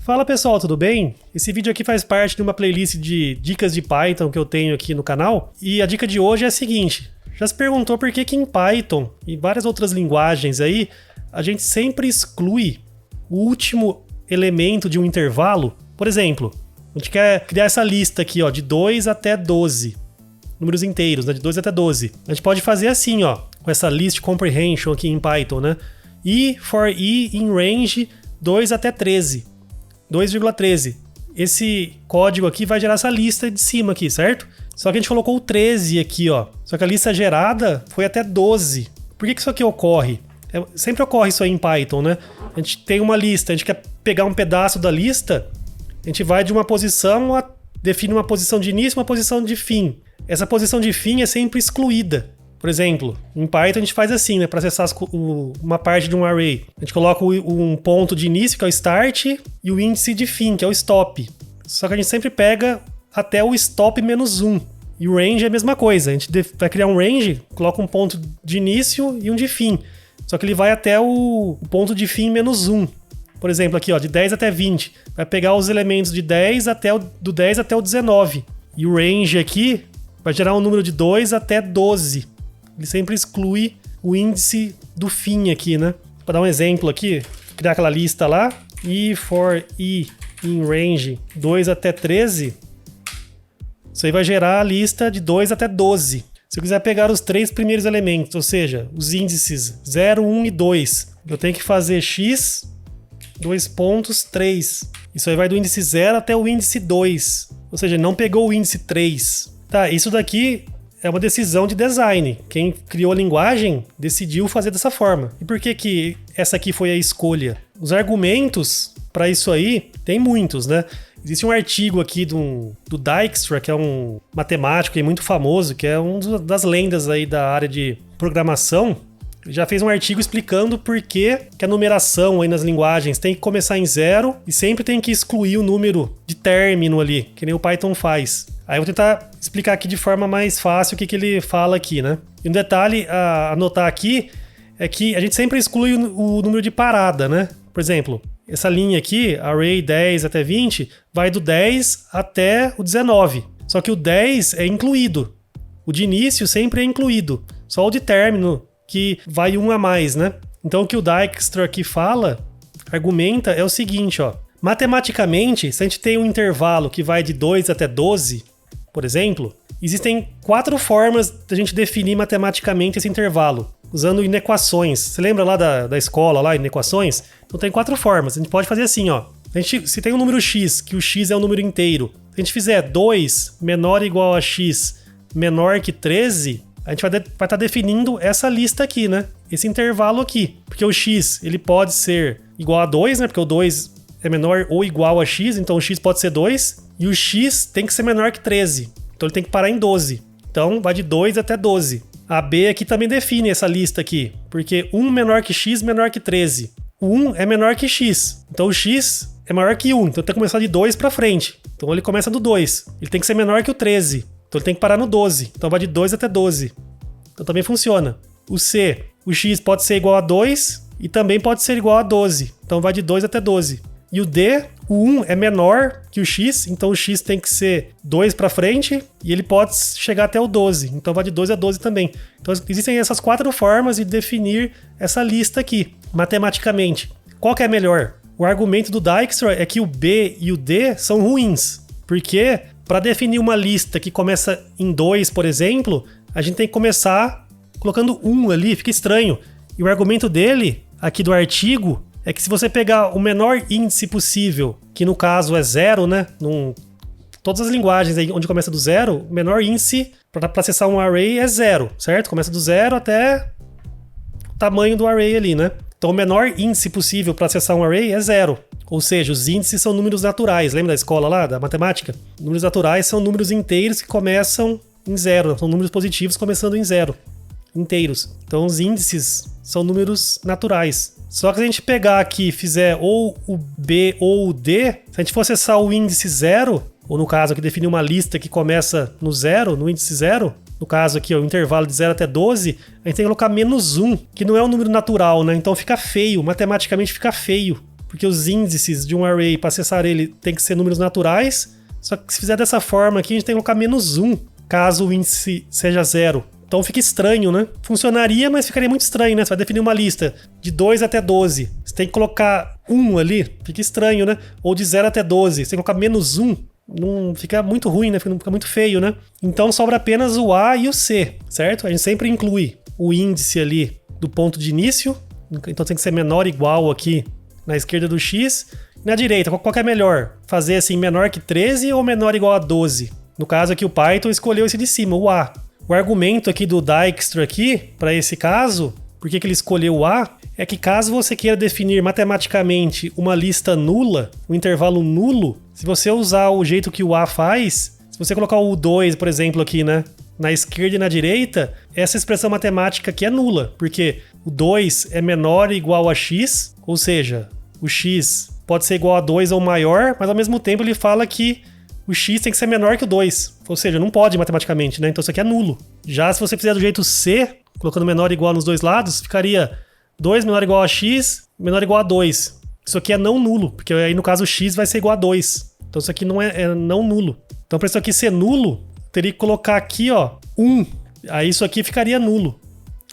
Fala pessoal, tudo bem? Esse vídeo aqui faz parte de uma playlist de dicas de Python que eu tenho aqui no canal. E a dica de hoje é a seguinte: já se perguntou por que em Python e várias outras linguagens aí, a gente sempre exclui o último elemento de um intervalo? Por exemplo, a gente quer criar essa lista aqui, ó, de 2 até 12. Números inteiros, né? De 2 até 12. A gente pode fazer assim, ó, com essa list comprehension aqui em Python, né? E for i in range 2 até 13. 2,13. Esse código aqui vai gerar essa lista de cima aqui, certo? Só que a gente colocou o 13 aqui, ó. Só que a lista gerada foi até 12. Por que isso aqui ocorre? Sempre ocorre isso aí em Python, né? A gente tem uma lista, a gente quer pegar um pedaço da lista, a gente vai de uma posição, define uma posição de início e uma posição de fim. Essa posição de fim é sempre excluída. Por exemplo, em Python a gente faz assim, né? Para acessar uma parte de um array. A gente coloca um ponto de início, que é o start, e o índice de fim, que é o stop. Só que a gente sempre pega até o stop menos 1. E o range é a mesma coisa. A gente vai criar um range, coloca um ponto de início e um de fim. Só que ele vai até o ponto de fim menos 1. Por exemplo, aqui, ó, de 10 até 20. Vai pegar os elementos de 10 do 10 até o 19. E o range aqui vai gerar um número de 2 até 12. Ele sempre exclui o índice do fim aqui, né? Para dar um exemplo aqui, criar aquela lista lá. E for i in range 2 até 13. Isso aí vai gerar a lista de 2 até 12. Se eu quiser pegar os 3 primeiros elementos, ou seja, os índices 0, 1 e 2, eu tenho que fazer x, 2 pontos, 3. Isso aí vai do índice 0 até o índice 2. Ou seja, não pegou o índice 3. Tá, isso daqui é uma decisão de design. Quem criou a linguagem decidiu fazer dessa forma. E por que essa aqui foi a escolha? Os argumentos para isso aí tem muitos, né? Existe um artigo aqui do Dijkstra, que é um matemático e muito famoso, que é das lendas aí da área de programação. Ele já fez um artigo explicando por que a numeração aí nas linguagens tem que começar em 0 e sempre tem que excluir o número de término ali, que nem o Python faz. Aí eu vou tentar explicar aqui de forma mais fácil o que ele fala aqui, né? E um detalhe a anotar aqui é que a gente sempre exclui o número de parada, né? Por exemplo, essa linha aqui, array 10 até 20, vai do 10 até o 19. Só que o 10 é incluído. O de início sempre é incluído. Só o de término que vai um a mais, né? Então o que o Dijkstra aqui argumenta é o seguinte, ó. Matematicamente, se a gente tem um intervalo que vai de 2 até 12, por exemplo, existem 4 formas da gente definir matematicamente esse intervalo, usando inequações. Você lembra lá da escola, lá, inequações? Então tem 4 formas. A gente pode fazer assim, ó. Se tem um número x, que o x é um número inteiro, se a gente fizer 2 menor ou igual a x menor que 13, a gente vai estar definindo essa lista aqui, né? Esse intervalo aqui. Porque o x, ele pode ser igual a 2, né? Porque o 2 é menor ou igual a x, então o x pode ser 2. E o x tem que ser menor que 13. Então ele tem que parar em 12. Então vai de 2 até 12. A B aqui também define essa lista aqui. Porque 1 menor que x menor que 13. O 1 é menor que x. Então o x é maior que 1. Então tem que começar de 2 para frente. Então ele começa do 2. Ele tem que ser menor que o 13. Então ele tem que parar no 12. Então vai de 2 até 12. Então também funciona. O C, o x pode ser igual a 2 e também pode ser igual a 12. Então vai de 2 até 12. E o D, o 1 é menor que o x, então o x tem que ser 2 para frente e ele pode chegar até o 12. Então vai de 2 a 12 também. Então existem essas 4 formas de definir essa lista aqui, matematicamente. Qual que é melhor? O argumento do Dijkstra é que o B e o D são ruins, porque para definir uma lista que começa em 2, por exemplo, a gente tem que começar colocando 1 ali, fica estranho. E o argumento dele, aqui do artigo, é que se você pegar o menor índice possível, que no caso é 0, né? Todas as linguagens aí onde começa do 0, o menor índice para acessar um array é 0, certo? Começa do 0 até o tamanho do array ali, né? Então o menor índice possível para acessar um array é 0. Ou seja, os índices são números naturais. Lembra da escola lá, da matemática? Números naturais são números inteiros que começam em 0. São números positivos começando em 0. Inteiros. Então os índices são números naturais. Só que se a gente pegar aqui e fizer ou o B ou o D, se a gente for acessar o índice 0, ou no caso aqui definir uma lista que começa no 0, no índice 0, no caso aqui, ó, o intervalo de 0 até 12, a gente tem que colocar -1, que não é um número natural, né? Então fica feio, matematicamente fica feio. porque os índices de um array, para acessar ele, tem que ser números naturais. Só que se fizer dessa forma aqui, a gente tem que colocar -1, caso o índice seja 0. Então fica estranho, né? Funcionaria, mas ficaria muito estranho, né? Você vai definir uma lista de 2 até 12. Você tem que colocar 1 ali, fica estranho, né? Ou de 0 até 12, você tem que colocar -1. Não fica muito ruim, né? Fica muito feio, né? Então sobra apenas o A e o C, certo? A gente sempre inclui o índice ali do ponto de início. Então tem que ser menor ou igual aqui na esquerda do X. Na direita, qual que é melhor? Fazer assim, menor que 13 ou menor ou igual a 12? No caso aqui, o Python escolheu esse de cima, o A. O argumento aqui do Dijkstra aqui, para esse caso, por que ele escolheu o A, é que caso você queira definir matematicamente uma lista nula, um intervalo nulo, se você usar o jeito que o A faz, se você colocar o 2, por exemplo, aqui, né, na esquerda e na direita, essa expressão matemática aqui é nula, porque o 2 é menor ou igual a x, ou seja, o x pode ser igual a 2 ou maior, mas ao mesmo tempo ele fala que o x tem que ser menor que o 2. Ou seja, não pode matematicamente, né? Então isso aqui é nulo. Já se você fizer do jeito C, colocando menor ou igual nos dois lados, ficaria 2 menor ou igual a x, menor ou igual a 2. Isso aqui é não nulo, porque aí no caso o x vai ser igual a 2. Então isso aqui não é não nulo. Então para isso aqui ser nulo, teria que colocar aqui, ó, 1. Aí isso aqui ficaria nulo.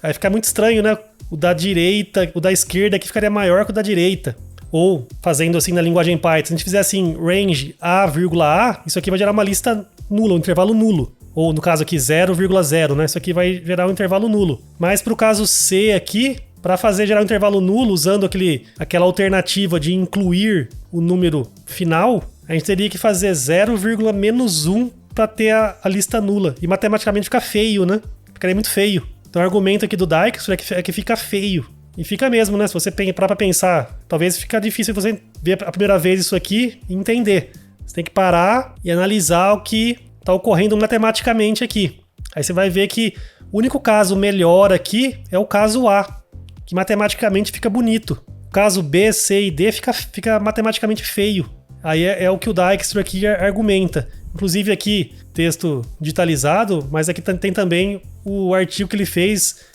Aí fica muito estranho, né? O da direita, o da esquerda aqui ficaria maior que o da direita. Ou, fazendo assim na linguagem Python, se a gente fizer assim, range A,A, isso aqui vai gerar uma lista nula, um intervalo nulo. Ou, no caso aqui, 0,0, né? Isso aqui vai gerar um intervalo nulo. Mas para o caso C aqui, para fazer gerar um intervalo nulo, usando aquela alternativa de incluir o número final, a gente teria que fazer 0,-1 para ter a lista nula. E matematicamente fica feio, né? Ficaria muito feio. Então o argumento aqui do Dijkstra é que fica feio. E fica mesmo, né? Se você parar pra pensar, talvez fica difícil você ver a primeira vez isso aqui e entender. Você tem que parar e analisar o que tá ocorrendo matematicamente aqui. Aí você vai ver que o único caso melhor aqui é o caso A, que matematicamente fica bonito. O caso B, C e D fica matematicamente feio. Aí é o que o Dijkstra aqui argumenta. Inclusive aqui, texto digitalizado, mas aqui tem também o artigo que ele fez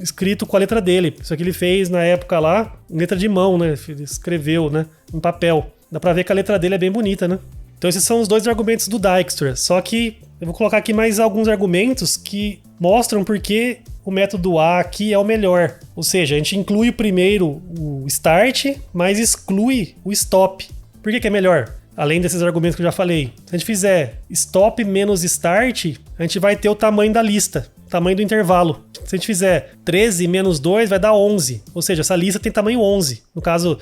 escrito com a letra dele. Isso aqui ele fez na época lá, em letra de mão, né? Ele escreveu, né? Em papel. Dá pra ver que a letra dele é bem bonita, né? Então esses são os dois argumentos do Dijkstra. Só que eu vou colocar aqui mais alguns argumentos que mostram por que o método A aqui é o melhor. Ou seja, a gente inclui primeiro o start, mas exclui o stop. Por que é melhor? Além desses argumentos que eu já falei. Se a gente fizer stop menos start, a gente vai ter o tamanho da lista, o tamanho do intervalo. Se a gente fizer 13 menos 2, vai dar 11. Ou seja, essa lista tem tamanho 11. No caso,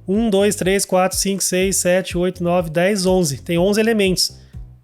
1, 2, 3, 4, 5, 6, 7, 8, 9, 10, 11. Tem 11 elementos.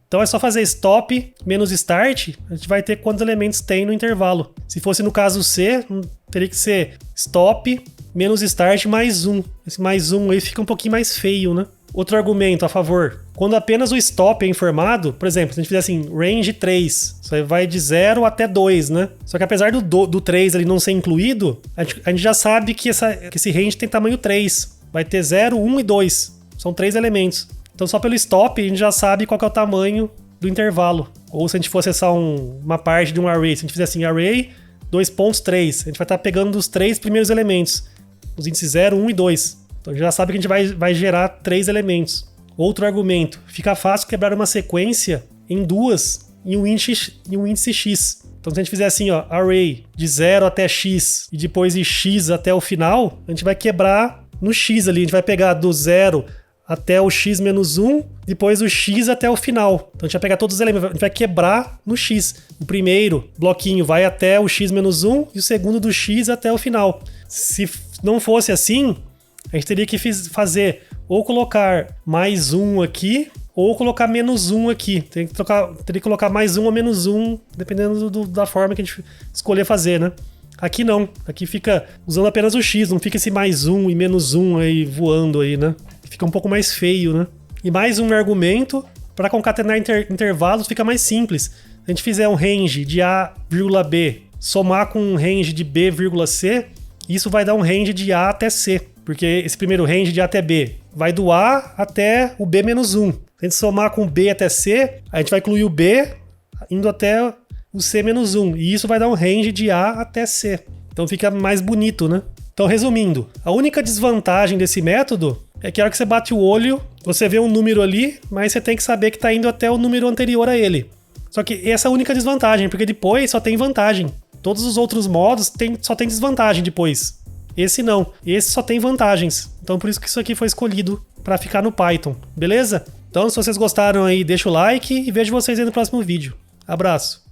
Então é só fazer stop menos start, a gente vai ter quantos elementos tem no intervalo. Se fosse no caso C, teria que ser stop menos start mais 1. Esse mais 1 aí fica um pouquinho mais feio, né? Outro argumento a favor. Quando apenas o stop é informado, por exemplo, se a gente fizer assim, range 3, isso aí vai de 0 até 2, né? Só que apesar do 3 ali não ser incluído, a gente já sabe que esse range tem tamanho 3. Vai ter 0, 1 e 2. São 3 elementos. Então só pelo stop a gente já sabe qual que é o tamanho do intervalo. Ou se a gente for acessar uma parte de um array, se a gente fizer assim, array 2.3, a gente vai estar pegando os 3 primeiros elementos. Os índices 0, 1 e 2. Então a gente já sabe que a gente vai gerar 3 elementos. Outro argumento, fica fácil quebrar uma sequência em duas em um índice x. Então se a gente fizer assim, ó, array de 0 até x e depois de x até o final, a gente vai quebrar no x ali. A gente vai pegar do 0 até o x menos 1, depois o x até o final. Então a gente vai pegar todos os elementos, a gente vai quebrar no x. O primeiro bloquinho vai até o x menos 1 e o segundo do x até o final. Se não fosse assim, a gente teria que fazer ou colocar mais 1 aqui, ou colocar menos 1 aqui. Teria que colocar mais 1 ou menos 1, dependendo da forma que a gente escolher fazer, né? Aqui não. Aqui fica usando apenas o x, não fica esse mais 1 e menos 1 aí voando aí, né? Fica um pouco mais feio, né? E mais um argumento, para concatenar intervalos fica mais simples. Se a gente fizer um range de A, B, somar com um range de B, C, isso vai dar um range de A até C. Porque esse primeiro range de A até B vai do A até o B menos 1. Se a gente somar com o B até C, a gente vai incluir o B indo até o C menos 1. E isso vai dar um range de A até C. Então fica mais bonito, né? Então, resumindo, a única desvantagem desse método é que a hora que você bate o olho, você vê um número ali, mas você tem que saber que tá indo até o número anterior a ele. Só que essa é a única desvantagem, porque depois só tem vantagem. Todos os outros modos só tem desvantagem depois. Esse não. Esse só tem vantagens. Então por isso que isso aqui foi escolhido para ficar no Python, beleza? Então se vocês gostaram aí, deixa o like e vejo vocês aí no próximo vídeo. Abraço!